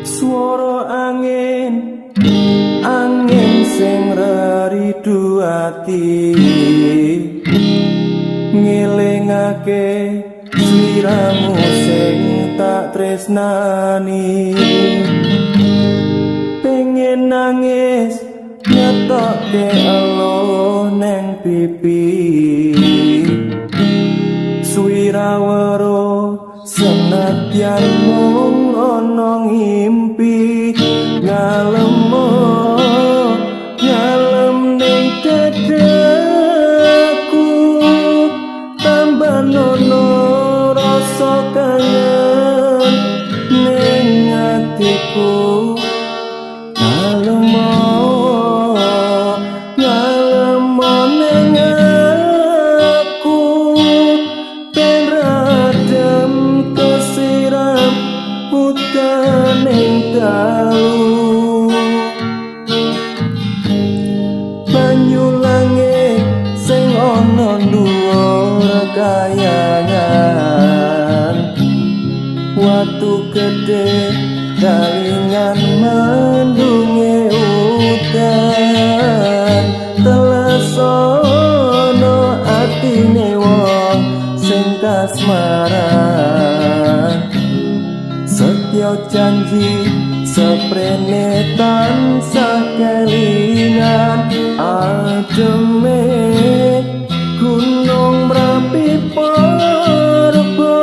Swara angin, angin sing reridu ati, ngelingake sliramu sing tak tresnani. Pengen nangis nyetokke elo neng pipi, swirawara senadyan mung ana ngimpi, ngalem ning dadaku, tambah nono rasa kangen ning atiku. Ngalem ning aku, ben radem kesiram udan ning dalu. Banyu langit sing ana dhuwur kayangan, watu gede kalingan mendunge udan. Telesono atine wong sing kasmaran, setya janji seprene tansah kelingan. Ademe gunung merapi parba,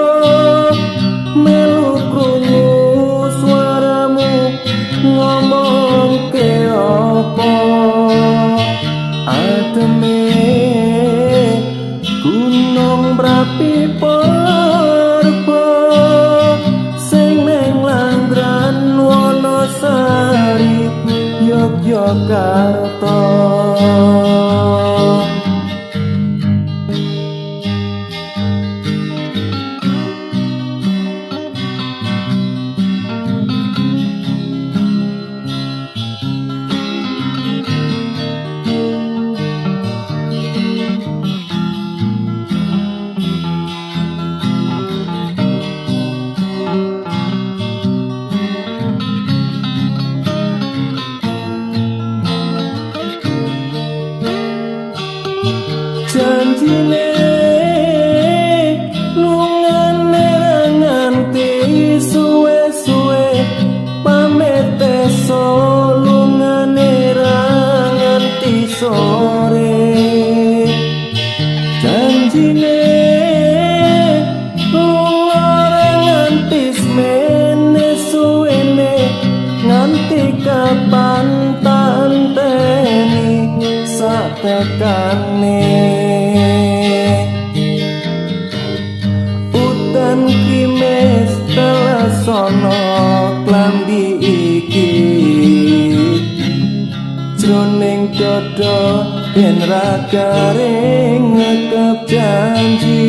melu krungu suaramu ngomong ke apa. Ademe gunung merapi parba, sing neng Langran Wonosari Yogyakarta. Janjine lungane ra nganti suwe-suwe, pamit esuk lungane ra nganti sore. Janjine lunga ra nganti semene suwene, nganti kapan tak enteni sak tekane. Udan kimis telesono klambi iki, jroning dada ben ra garing ngekep janji.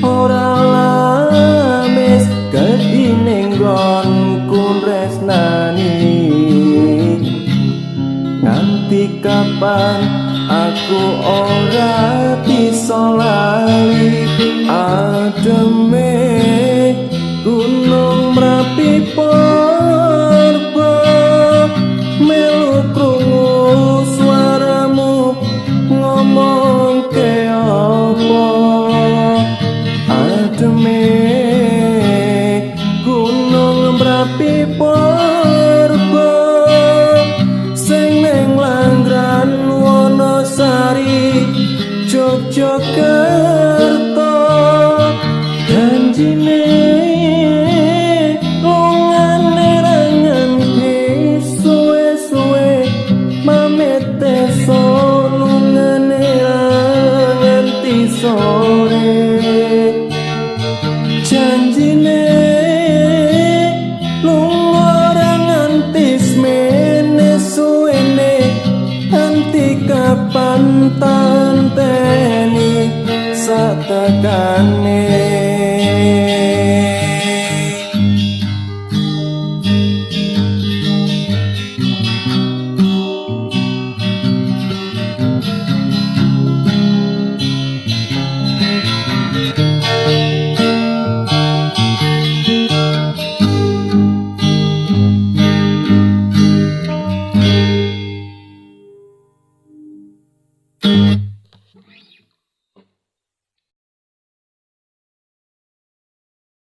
Ora lamis gedine nggonku tresnani, nganti kapan aku ora bisa lali. Ademe gunung merapi parba, melu krungu suaramu ngomong ke apa. Ademe gunung merapi parba, sing neng Langran Wonosari Yogyakarta. pantanteni satekane